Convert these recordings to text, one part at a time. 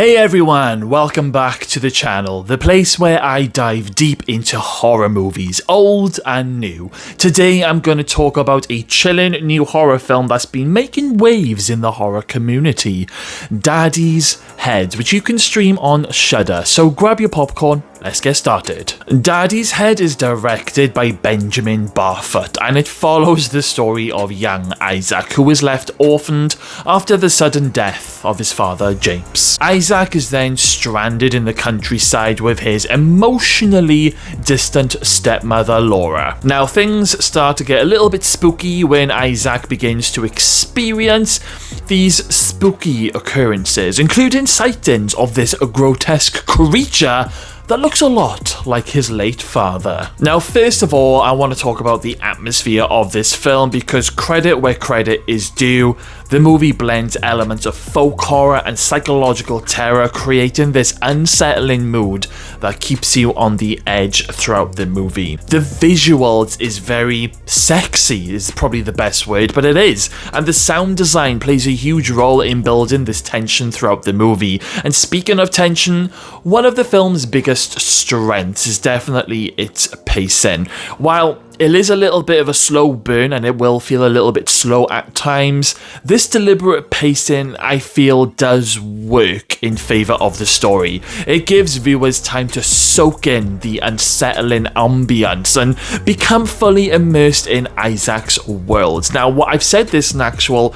Hey everyone, welcome back to the channel, the place where I dive deep into horror movies, old and new. Today I'm going to talk about a chillin' new horror film that's been making waves in the horror community, Daddy's Head, which you can stream on Shudder, so grab your popcorn. Let's get started. Daddy's Head is directed by Benjamin Barfoot, and it follows the story of young Isaac, who is left orphaned after the sudden death of his father, James. Isaac is then stranded in the countryside with his emotionally distant stepmother, Laura. Now, things start to get a little bit spooky when Isaac begins to experience these spooky occurrences, including sightings of this grotesque creature that looks a lot like his late father. Now, first of all, I want to talk about the atmosphere of this film because credit where credit is due. The movie blends elements of folk horror and psychological terror, creating this unsettling mood that keeps you on the edge throughout the movie. The visuals is very sexy, is probably the best word, but it is. And the sound design plays a huge role in building this tension throughout the movie. And speaking of tension, one of the film's biggest strengths is definitely its pacing. While it is a little bit of a slow burn and it will feel a little bit slow at times, this deliberate pacing, I feel, does work in favour of the story. It gives viewers time to soak in the unsettling ambience and become fully immersed in Isaac's world. Now, what I've said this in actual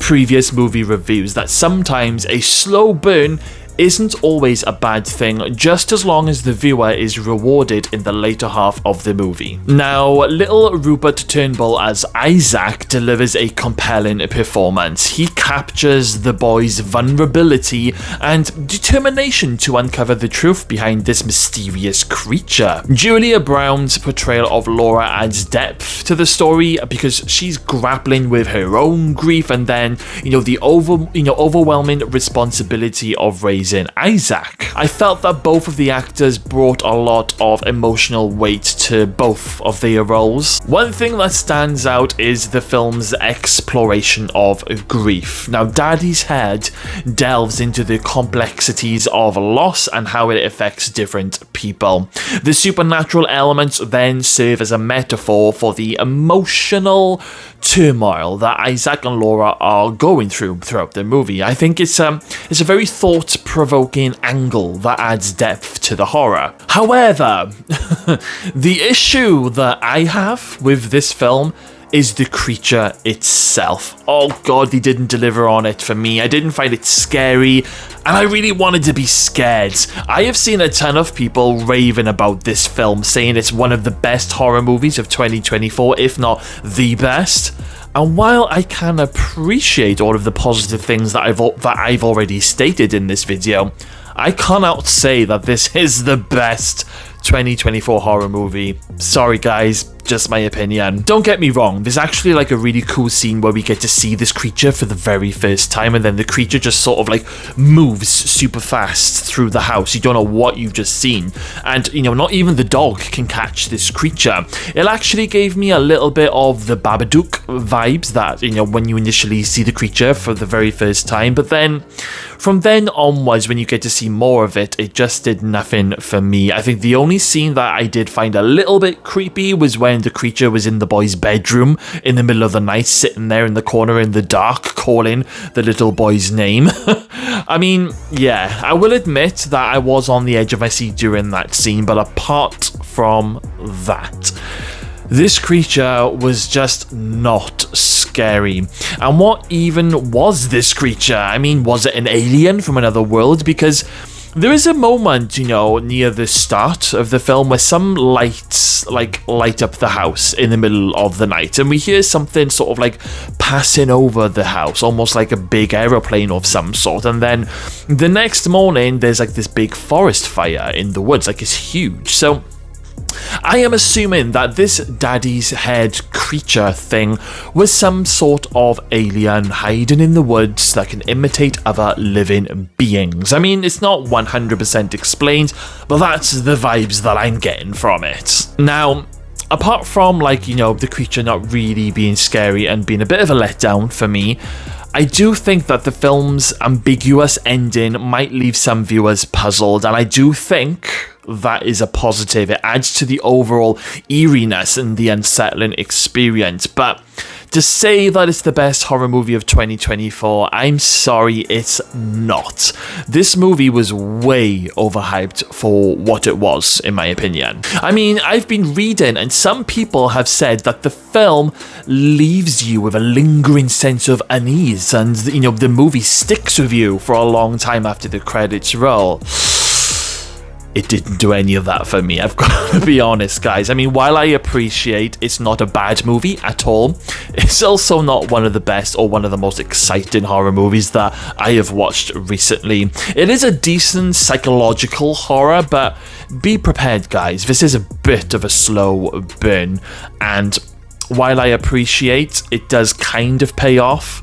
previous movie reviews, that sometimes a slow burn isn't always a bad thing, just as long as the viewer is rewarded in the later half of the movie. Now, little Rupert Turnbull as Isaac delivers a compelling performance. He captures the boy's vulnerability and determination to uncover the truth behind this mysterious creature. Julia Brown's portrayal of Laura adds depth to the story because she's grappling with her own grief and then, the overwhelming responsibility of raising Isaac. I felt that both of the actors brought a lot of emotional weight to both of their roles. One thing that stands out is the film's exploration of grief. Now, Daddy's Head delves into the complexities of loss and how it affects different people. The supernatural elements then serve as a metaphor for the emotional turmoil that Isaac and Laura are going throughout the movie. I think it's a very thought-provoking angle that adds depth to the horror. However, the issue that I have with this film is the creature itself. Oh god, they didn't deliver on it for me. I didn't find it scary, and I really wanted to be scared. I have seen a ton of people raving about this film, saying it's one of the best horror movies of 2024, if not the best. And while I can appreciate all of the positive things that I've already stated in this video, I cannot say that this is the best 2024 horror movie. Sorry guys, just my opinion. Don't get me wrong, there's actually like a really cool scene where we get to see this creature for the very first time, and then the creature just sort of like moves super fast through the house. You don't know what you've just seen, and not even the dog can catch this creature. It actually gave me a little bit of the Babadook vibes that when you initially see the creature for the very first time, but then from then onwards, when you get to see more of it, it just did nothing for me. I think the only scene that I did find a little bit creepy was when the creature was in the boy's bedroom in the middle of the night, sitting there in the corner in the dark, calling the little boy's name. I mean, yeah, I will admit that I was on the edge of my seat during that scene, but apart from that, this creature was just not scary. And what even was this creature? I mean, was it an alien from another world? Because there is a moment, near the start of the film where some lights light up the house in the middle of the night, and we hear something sort of like passing over the house, almost like a big aeroplane of some sort. And then the next morning, there's like this big forest fire in the woods, like it's huge. So I am assuming that this Daddy's Head creature thing was some sort of alien hiding in the woods that can imitate other living beings. I mean, it's not 100% explained, but that's the vibes that I'm getting from it. Now, apart from the creature not really being scary and being a bit of a letdown for me, I do think that the film's ambiguous ending might leave some viewers puzzled, and I do think that is a positive. It adds to the overall eeriness and the unsettling experience. But to say that it's the best horror movie of 2024, I'm sorry, it's not. This movie was way overhyped for what it was, in my opinion. I mean, I've been reading, and some people have said that the film leaves you with a lingering sense of unease, and, you know, the movie sticks with you for a long time after the credits roll. It didn't do any of that for me, I've got to be honest, guys. I mean, while I appreciate it's not a bad movie at all, it's also not one of the best or one of the most exciting horror movies that I have watched recently. It is a decent psychological horror, but be prepared, guys. This is a bit of a slow burn, and while I appreciate it does kind of pay off,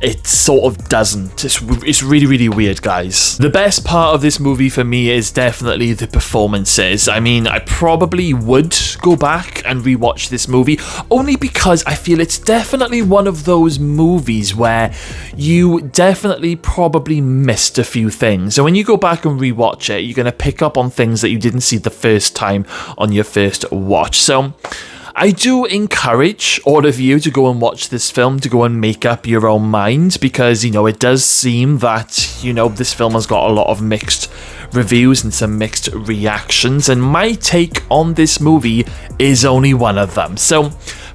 it sort of doesn't. It's really, really weird, guys. The best part of this movie for me is definitely the performances. I mean, I probably would go back and rewatch this movie, only because I feel it's definitely one of those movies where you definitely probably missed a few things. So when you go back and rewatch it, you're going to pick up on things that you didn't see the first time on your first watch. So I do encourage all of you to go and watch this film, to go and make up your own mind, because, you know, it does seem that, you know, this film has got a lot of mixed reviews and some mixed reactions, and my take on this movie is only one of them. So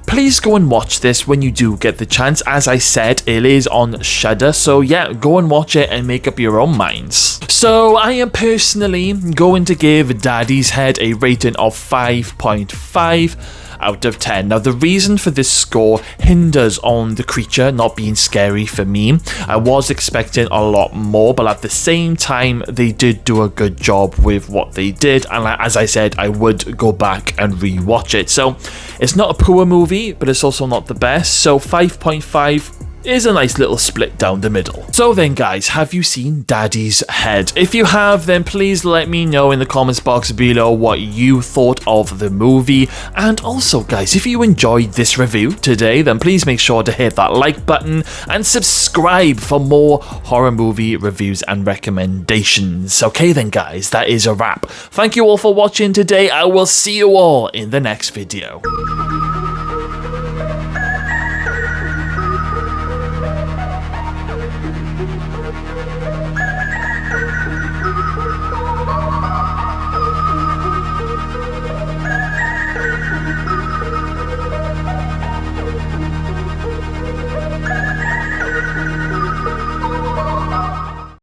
please go and watch this when you do get the chance. As I said, it is on Shudder, so yeah, go and watch it and make up your own minds. So I am personally going to give Daddy's Head a rating of 5.5 out of 10. Now, the reason for this score hinders on the creature not being scary for me. I was expecting a lot more, but at the same time, they did do a good job with what they did, and as I said, I would go back and rewatch it. So it's not a poor movie, but it's also not the best, so 5.5 is a nice little split down the middle. So then, guys, have you seen Daddy's Head? If you have, then please let me know in the comments box below what you thought of the movie. And also, guys, if you enjoyed this review today, then please make sure to hit that like button and subscribe for more horror movie reviews and recommendations. Okay then, guys, that is a wrap. Thank you all for watching today. I will see you all in the next video.